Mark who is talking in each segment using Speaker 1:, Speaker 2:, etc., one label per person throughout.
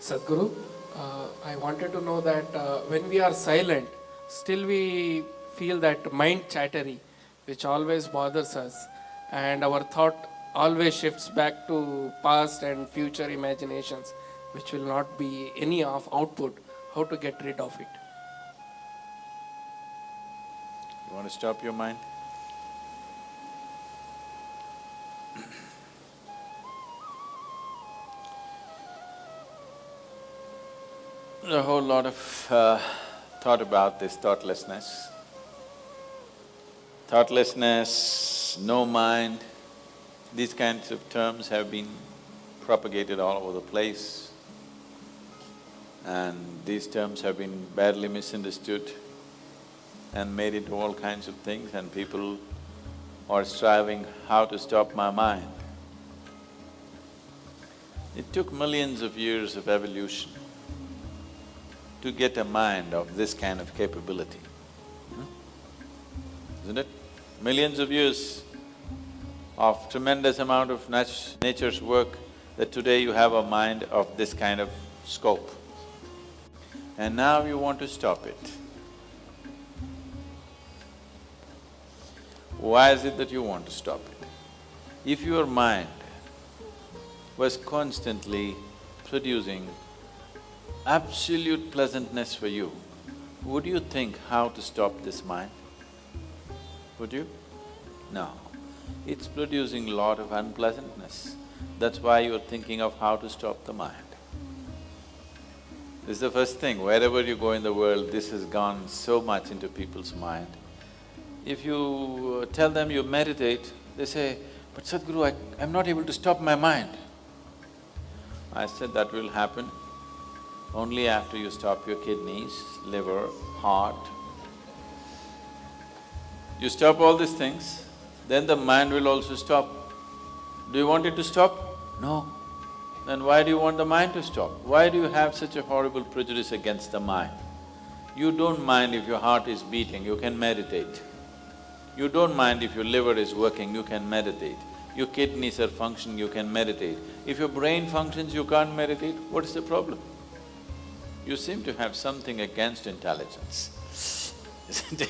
Speaker 1: Sadhguru, I wanted to know that when we are silent, still we feel that mind chattery, which always bothers us, and our thought always shifts back to past and future imaginations, which will not be any of output. How to get rid of it?
Speaker 2: You want to stop your mind? A whole lot of thought about this thoughtlessness. Thoughtlessness, no mind, these kinds of terms have been propagated all over the place, and these terms have been badly misunderstood and made into all kinds of things, and people are striving how to stop my mind. It took millions of years of evolution to get a mind of this kind of capability, isn't it? Millions of years of tremendous amount of nature's work that today you have a mind of this kind of scope. And now you want to stop it. Why is it that you want to stop it? If your mind was constantly producing absolute pleasantness for you, would you think how to stop this mind? Would you? No. It's producing a lot of unpleasantness. That's why you're thinking of how to stop the mind. This is the first thing, wherever you go in the world, this has gone so much into people's mind. If you tell them you meditate, they say, "But Sadhguru, I'm not able to stop my mind." I said, that will happen only after you stop your kidneys, liver, heart. You stop all these things, then the mind will also stop. Do you want it to stop? No. Then why do you want the mind to stop? Why do you have such a horrible prejudice against the mind? You don't mind if your heart is beating, you can meditate. You don't mind if your liver is working, you can meditate. Your kidneys are functioning, you can meditate. If your brain functions, you can't meditate, what is the problem? You seem to have something against intelligence, isn't it?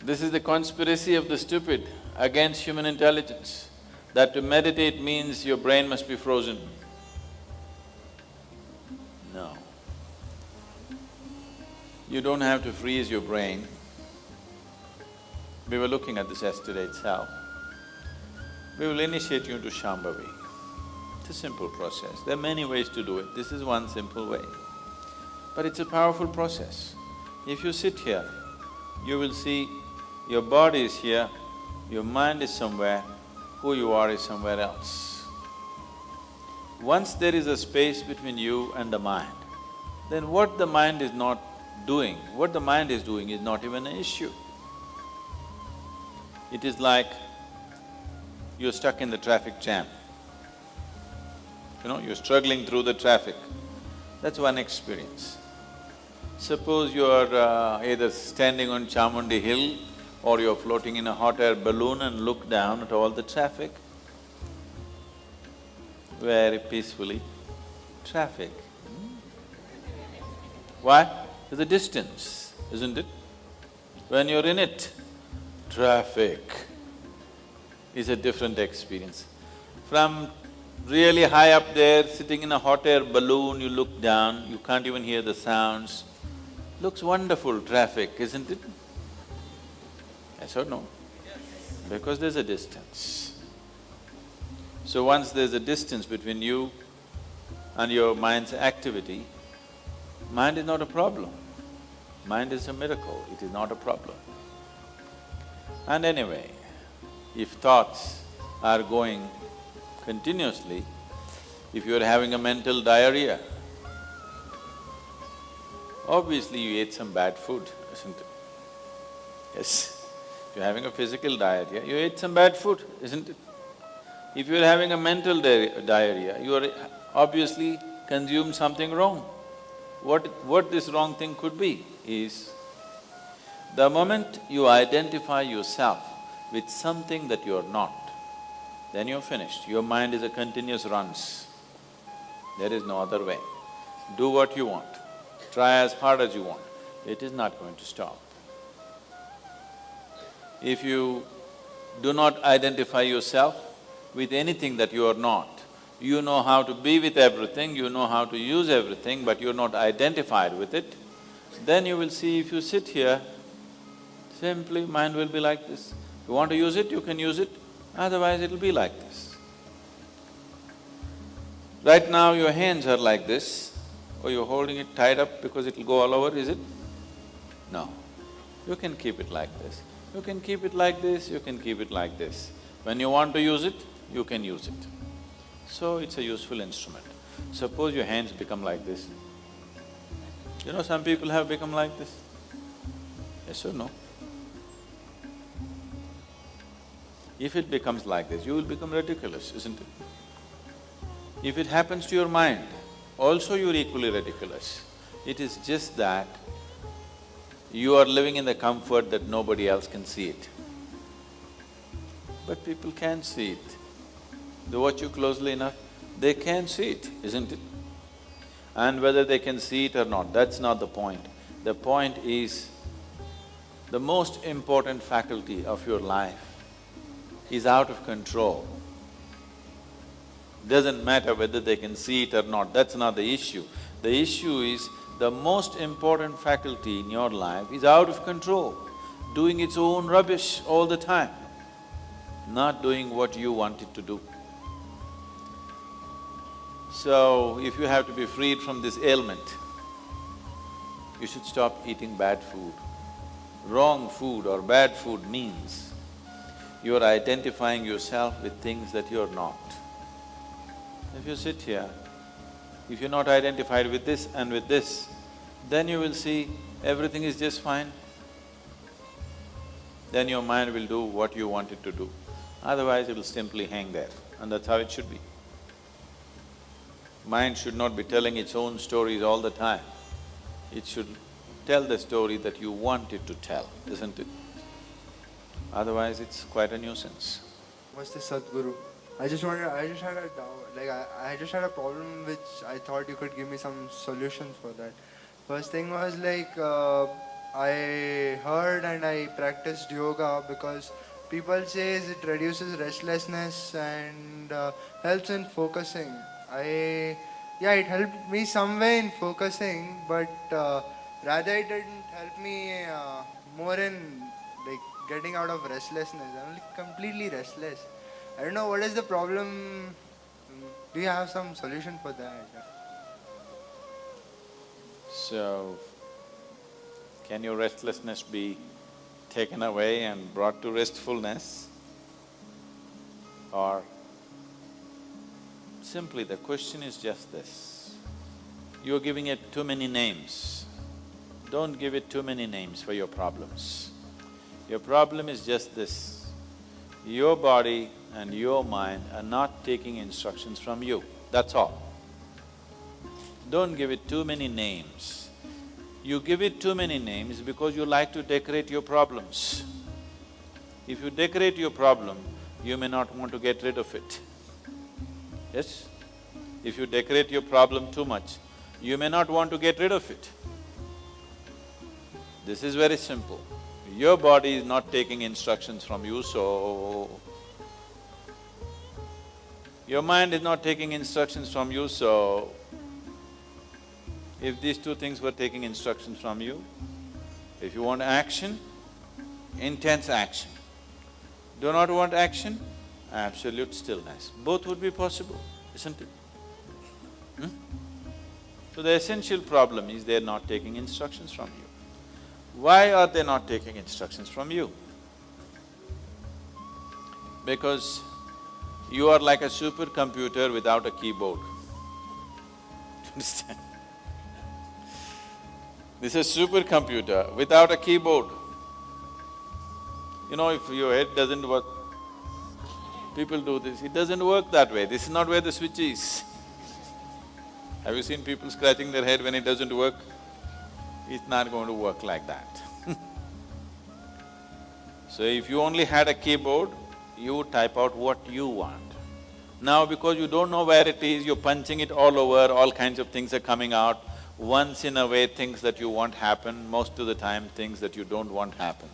Speaker 2: This is the conspiracy of the stupid against human intelligence, that to meditate means your brain must be frozen. No. You don't have to freeze your brain. We were looking at this yesterday itself. We will initiate you into Shambhavi. It's a simple process. There are many ways to do it, this is one simple way. But it's a powerful process. If you sit here, you will see your body is here, your mind is somewhere, who you are is somewhere else. Once there is a space between you and the mind, then what the mind is not doing, what the mind is doing is not even an issue. It is like you're stuck in the traffic jam. You're struggling through the traffic. That's one experience. Suppose you're either standing on Chamundi Hill or you're floating in a hot air balloon and look down at all the traffic. Very peacefully, traffic. Why? There's a distance, isn't it? When you're in it, traffic is a different experience. From really high up there, sitting in a hot air balloon, you look down, you can't even hear the sounds. Looks wonderful, traffic, isn't it? Yes or no? Because there's a distance. So once there's a distance between you and your mind's activity, mind is not a problem. Mind is a miracle, it is not a problem. And anyway, if thoughts are going continuously, if you're having a mental diarrhea, obviously you ate some bad food, isn't it? Yes. If you're having a physical diarrhea, you ate some bad food, isn't it? If you're having a mental diarrhea, you are obviously consumed something wrong. What this wrong thing could be is, the moment you identify yourself with something that you're not, then you're finished. Your mind is a continuous runs. There is no other way. Do what you want, try as hard as you want, it is not going to stop. If you do not identify yourself with anything that you are not, you know how to be with everything, you know how to use everything, but you're not identified with it, then you will see if you sit here, simply mind will be like this. You want to use it, you can use it, otherwise it'll be like this. Right now your hands are like this, or you're holding it tied up because it'll go all over, is it? No. You can keep it like this. You can keep it like this, you can keep it like this. When you want to use it, you can use it. So it's a useful instrument. Suppose your hands become like this. You know, some people have become like this. Yes or no? If it becomes like this, you will become ridiculous, isn't it? If it happens to your mind, also you're equally ridiculous. It is just that you are living in the comfort that nobody else can see it. But people can see it. They watch you closely enough, they can see it, isn't it? And whether they can see it or not, that's not the point. The point is, the most important faculty of your life is out of control. Doesn't matter whether they can see it or not, that's not the issue. The issue is, the most important faculty in your life is out of control, doing its own rubbish all the time, not doing what you want it to do. So, if you have to be freed from this ailment, you should stop eating bad food. Wrong food or bad food means you are identifying yourself with things that you're not. If you sit here, if you're not identified with this and with this, then you will see everything is just fine. Then your mind will do what you want it to do. Otherwise, it will simply hang there, and that's how it should be. Mind should not be telling its own stories all the time. It should tell the story that you want it to tell, isn't it? Otherwise, it's quite a nuisance.
Speaker 3: What's the Sadhguru? I just had a doubt, I just had a problem which I thought you could give me some solutions for that. First thing was I heard and I practiced yoga because people say it reduces restlessness and helps in focusing. It helped me some way in focusing, but rather it didn't help me more in getting out of restlessness. I'm completely restless. I don't know what is the problem. Do you have some solution for that?
Speaker 2: So, can your restlessness be taken away and brought to restfulness? Or simply the question is just this, you're giving it too many names. Don't give it too many names for your problems. Your problem is just this, your body and your mind are not taking instructions from you, that's all. Don't give it too many names. You give it too many names because you like to decorate your problems. If you decorate your problem, you may not want to get rid of it. Yes? If you decorate your problem too much, you may not want to get rid of it. This is very simple. Your body is not taking instructions from you, so… Your mind is not taking instructions from you, so… If these two things were taking instructions from you, if you want action, intense action. Do not want action, absolute stillness. Both would be possible, isn't it? So the essential problem is they're not taking instructions from you. Why are they not taking instructions from you? Because you are like a supercomputer without a keyboard. Understand? This is a supercomputer without a keyboard. You know, if your head doesn't work, people do this, it doesn't work that way, this is not where the switch is. Have you seen people scratching their head when it doesn't work? It's not going to work like that. So if you only had a keyboard, you would type out what you want. Now because you don't know where it is, you're punching it all over, all kinds of things are coming out. Once in a way, things that you want happen, most of the time things that you don't want happen.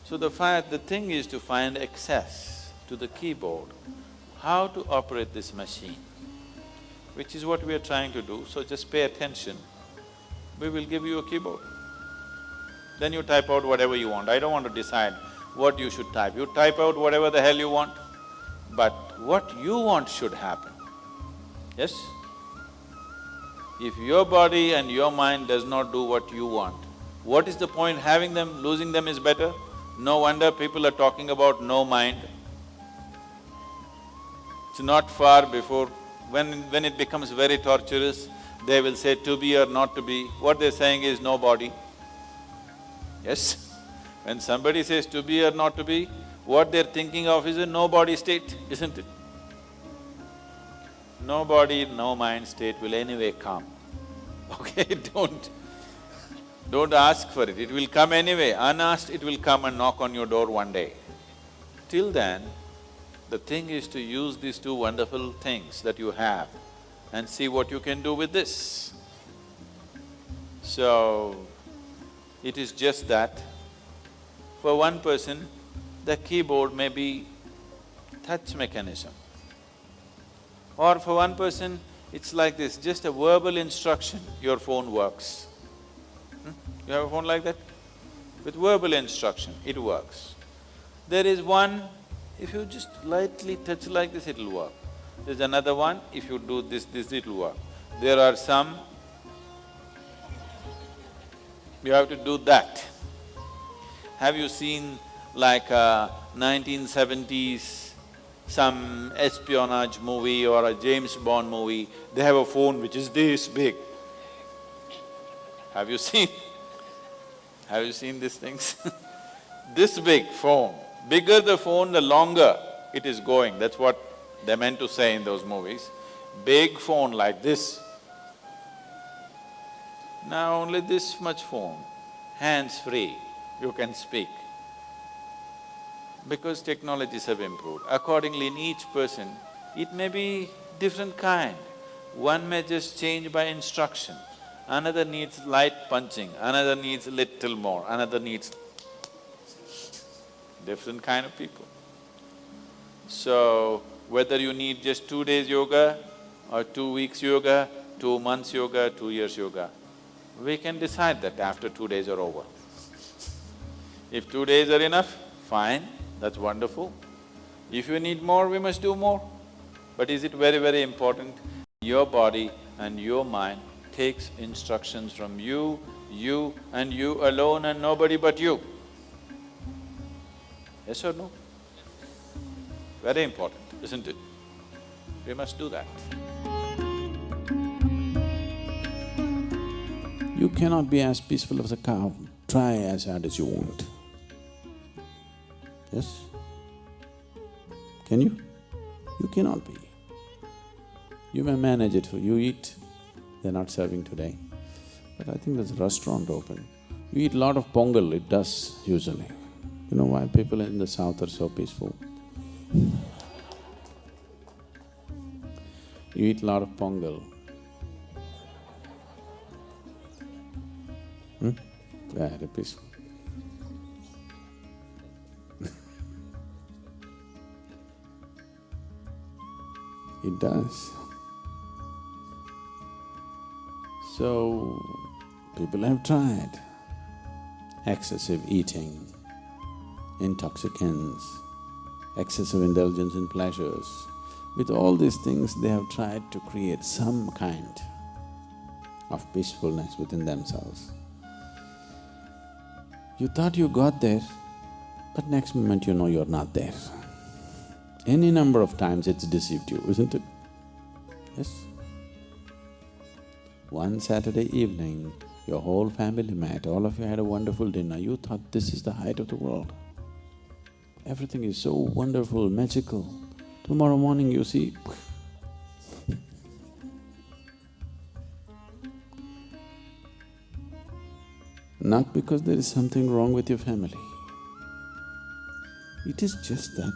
Speaker 2: So the thing is to find access to the keyboard, how to operate this machine, which is what we are trying to do. So just pay attention. We will give you a keyboard. Then you type out whatever you want. I don't want to decide what you should type. You type out whatever the hell you want, but what you want should happen. Yes? If your body and your mind does not do what you want, what is the point having them? Losing them is better. No wonder people are talking about no mind. It's not far before, when it becomes very torturous, they will say to be or not to be. What they're saying is no body. Yes? When somebody says to be or not to be, what they're thinking of is a no-body state, isn't it? No body, no mind state will anyway come. Okay, don't ask for it, it will come anyway. Unasked, it will come and knock on your door one day. Till then, the thing is to use these two wonderful things that you have and see what you can do with this. So, it is just that. For one person, the keyboard may be touch mechanism. Or for one person, it's like this, just a verbal instruction, your phone works. You have a phone like that? With verbal instruction, it works. There is one, if you just lightly touch like this, it'll work. There's another one, if you do this, it'll work. There are some, you have to do that. Have you seen like a 1970s some espionage movie or a James Bond movie? They have a phone which is this big. Have you seen? Have you seen these things? This big phone. Bigger the phone, the longer it is going. That's what they meant to say in those movies. Big phone like this. Now only this much phone, hands-free, you can speak. Because technologies have improved. Accordingly, in each person, it may be different kind. One may just change by instruction, another needs light punching, another needs little more, another needs different kind of people. So, whether you need just 2 days yoga or 2 weeks yoga, 2 months yoga, 2 years yoga, we can decide that after 2 days are over. If 2 days are enough, fine, that's wonderful. If you need more, we must do more. But is it very, very important? Your body and your mind takes instructions from you and you alone and nobody but you. Yes or no? Very important, isn't it? We must do that.
Speaker 4: You cannot be as peaceful as a cow. Try as hard as you want. Yes? Can you? You cannot be. You may manage it, you eat, they're not serving today, but I think there's a restaurant open. You eat a lot of pongal, it does usually. You know why people in the south are so peaceful? You eat a lot of pongal. Very peaceful. It does. So, people have tried excessive eating, intoxicants, excessive indulgence in pleasures. With all these things, they have tried to create some kind of peacefulness within themselves. You thought you got there, but next moment you know you're not there. Any number of times it's deceived you, isn't it? Yes? One Saturday evening, your whole family met, all of you had a wonderful dinner, you thought this is the height of the world. Everything is so wonderful, magical. Tomorrow morning you see, not because there is something wrong with your family. It is just that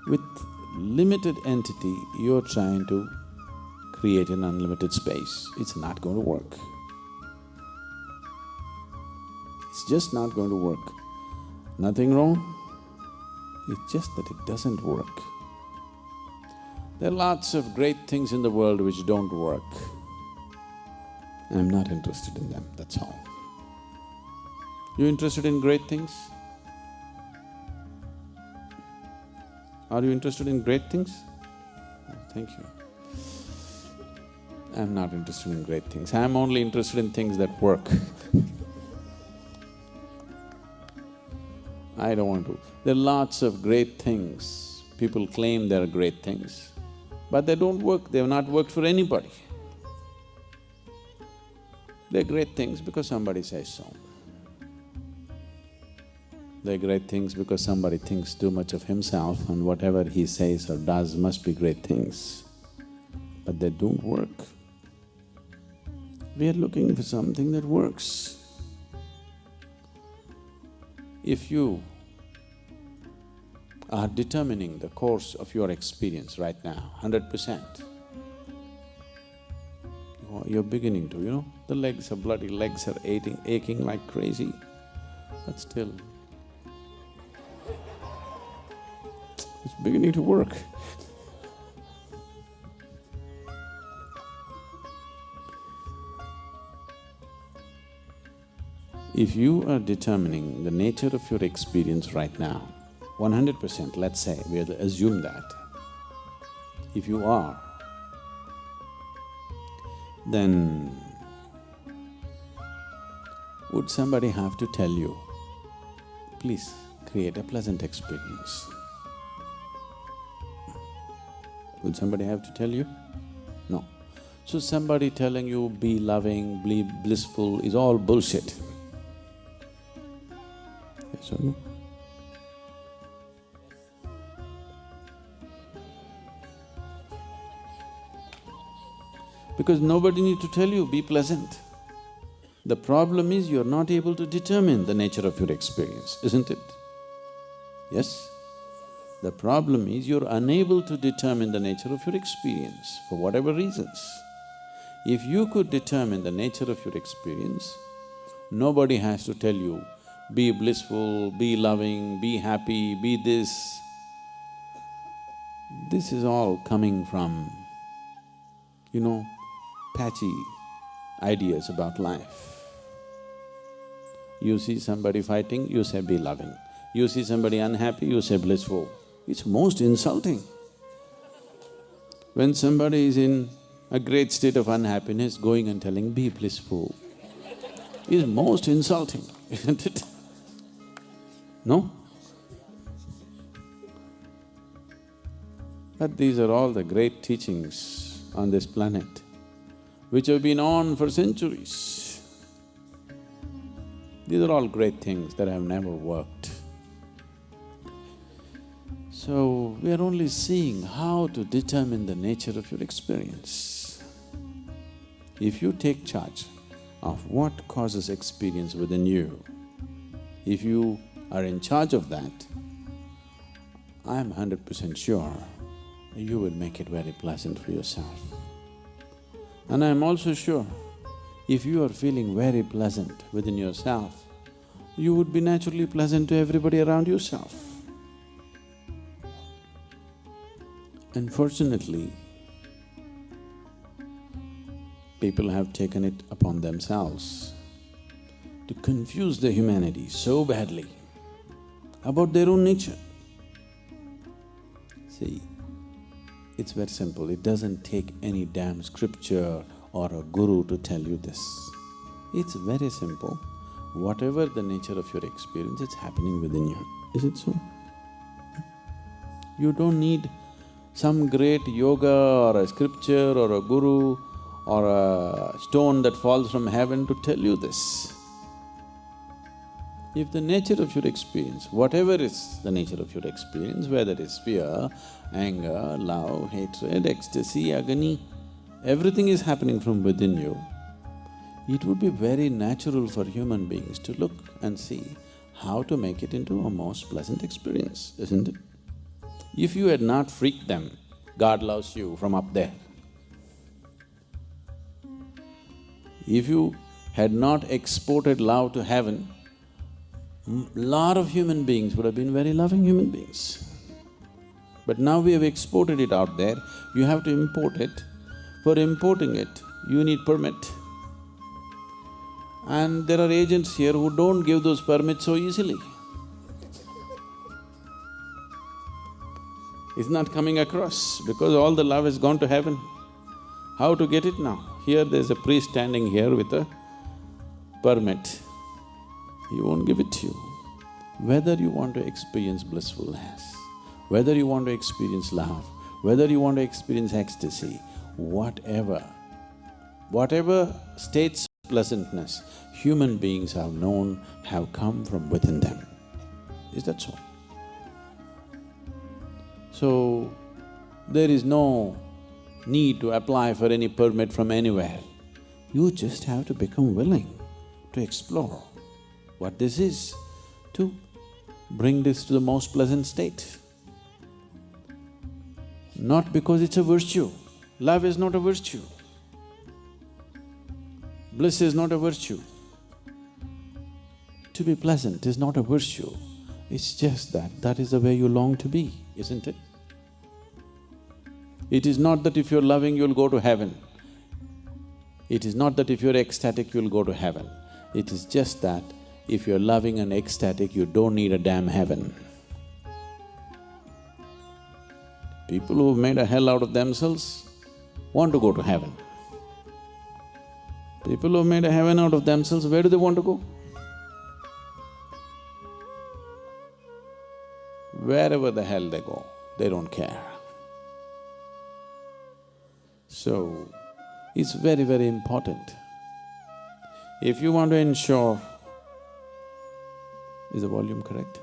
Speaker 4: with limited entity, you're trying to create an unlimited space. It's not going to work. It's just not going to work. Nothing wrong, it's just that it doesn't work. There are lots of great things in the world which don't work. I'm not interested in them, that's all. You interested in great things? Are you interested in great things? Oh, thank you. I'm not interested in great things, I'm only interested in things that work. I don't want to… There are lots of great things, people claim they're great things, but they don't work, they've not worked for anybody. They're great things because somebody says so. They're great things because somebody thinks too much of himself and whatever he says or does must be great things. But they don't work. We are looking for something that works. If you are determining the course of your experience right now, 100%, you're beginning to, the legs, are bloody legs are aching like crazy, but still, it's beginning to work. If you are determining the nature of your experience right now, 100%, let's say, we have to assume that. If you are, then would somebody have to tell you, please create a pleasant experience? Would somebody have to tell you? No. So somebody telling you be loving, be blissful is all bullshit. Yes or no? Because nobody need to tell you, be pleasant. The problem is you're not able to determine the nature of your experience, isn't it? Yes? The problem is you're unable to determine the nature of your experience for whatever reasons. If you could determine the nature of your experience, nobody has to tell you, be blissful, be loving, be happy, be this. This is all coming from, patchy ideas about life. You see somebody fighting, you say be loving. You see somebody unhappy, you say blissful. It's most insulting. When somebody is in a great state of unhappiness, going and telling, be blissful, is most insulting, isn't it? No? But these are all the great teachings on this planet, which have been on for centuries. These are all great things that have never worked. So, we are only seeing how to determine the nature of your experience. If you take charge of what causes experience within you, if you are in charge of that, I'm 100% sure you will make it very pleasant for yourself. And I'm also sure, if you are feeling very pleasant within yourself, you would be naturally pleasant to everybody around yourself. Unfortunately, people have taken it upon themselves to confuse the humanity so badly about their own nature. See, it's very simple, it doesn't take any damn scripture or a guru to tell you this. It's very simple, whatever the nature of your experience, it's happening within you. Is it so? You don't need some great yoga or a scripture or a guru or a stone that falls from heaven to tell you this. If the nature of your experience, whatever is the nature of your experience, whether it's fear, anger, love, hatred, ecstasy, agony, everything is happening from within you, it would be very natural for human beings to look and see how to make it into a most pleasant experience, isn't it? If you had not freaked them, God loves you from up there. If you had not exported love to heaven, lot of human beings would have been very loving human beings. But now we have exported it out there, you have to import it. For importing it, you need permit. And there are agents here who don't give those permits so easily. It's not coming across because all the love has gone to heaven. How to get it now? Here there's a priest standing here with a permit. He won't give it to you. Whether you want to experience blissfulness, whether you want to experience love, whether you want to experience ecstasy, whatever states of pleasantness human beings have known have come from within them. Is that so? So, there is no need to apply for any permit from anywhere. You just have to become willing to explore what this is, to bring this to the most pleasant state. Not because it's a virtue. Love is not a virtue. Bliss is not a virtue. To be pleasant is not a virtue. It's just that is the way you long to be, isn't it? It is not that if you're loving, you'll go to heaven. It is not that if you're ecstatic, you'll go to heaven. It is just that if you're loving and ecstatic, you don't need a damn heaven. People who've made a hell out of themselves want to go to heaven. People who've made a heaven out of themselves, where do they want to go? Wherever the hell they go, they don't care. So, it's very, very important. If you want to ensure… Is the volume correct?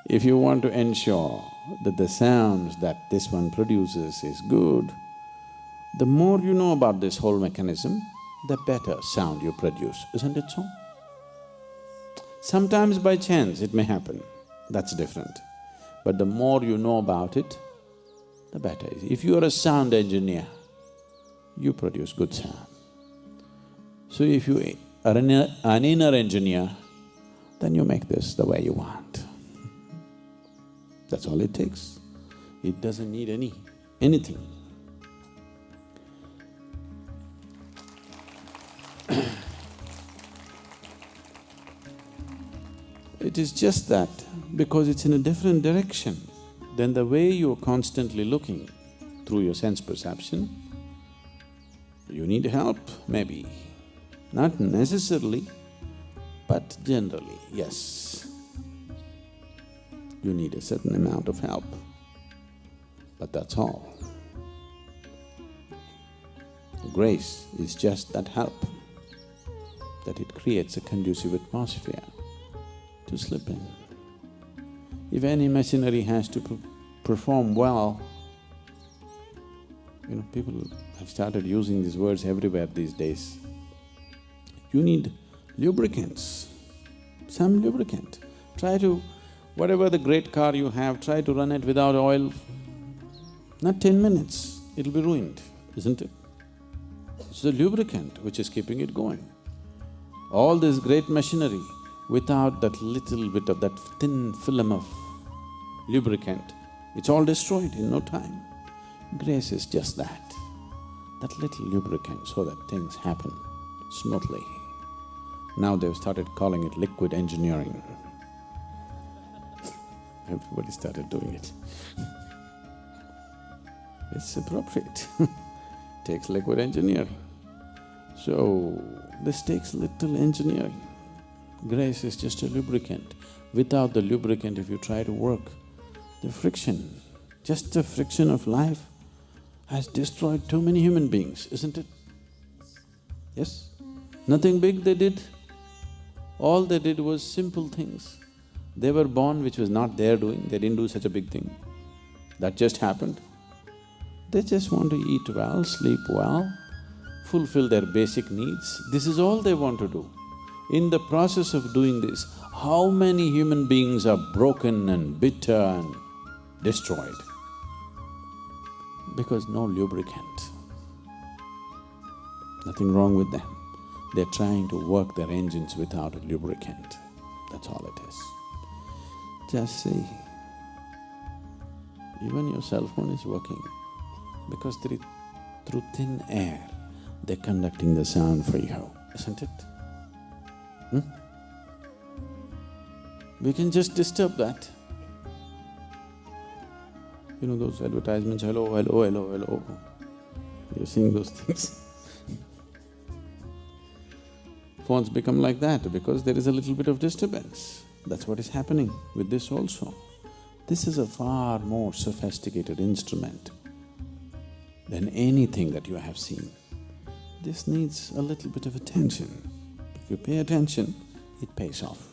Speaker 4: If you want to ensure that the sounds that this one produces is good, the more you know about this whole mechanism, the better sound you produce, isn't it so? Sometimes by chance it may happen, that's different. But the more you know about it, the better it is. If you are a sound engineer, you produce good sound. So if you are an inner engineer, then you make this the way you want. That's all it takes. It doesn't need anything. It is just that because it's in a different direction than the way you're constantly looking through your sense perception, you need help, maybe. Not necessarily, but generally, yes. You need a certain amount of help, but that's all. Grace is just that help, that it creates a conducive atmosphere to slip in. If any machinery has to perform well, people have started using these words everywhere these days. You need lubricants, some lubricant. Try to… whatever the great car you have, try to run it without oil. Not 10 minutes, it'll be ruined, isn't it? It's the lubricant which is keeping it going. All this great machinery, without that little bit of that thin film of lubricant, it's all destroyed in no time. Grace is just that little lubricant so that things happen smoothly. Now they've started calling it liquid engineering. Everybody started doing it. It's appropriate. Takes liquid engineer. So, this takes little engineering. Grace is just a lubricant. Without the lubricant, if you try to work, the friction, just the friction of life has destroyed too many human beings, isn't it? Yes? Nothing big they did. All they did was simple things. They were born which was not their doing, they didn't do such a big thing. That just happened. They just want to eat well, sleep well, fulfill their basic needs. This is all they want to do. In the process of doing this, How many human beings are broken and bitter and destroyed? Because no lubricant. Nothing wrong with them. They're trying to work their engines without a lubricant. That's all it is. Just see. Even your cell phone is working because through thin air, they're conducting the sound for you, isn't it? We can just disturb that. You know those advertisements, hello, hello, hello, hello. You're seeing those things. Phones become like that because there is a little bit of disturbance. That's what is happening with this also. This is a far more sophisticated instrument than anything that you have seen. This needs a little bit of attention. If you pay attention, it pays off.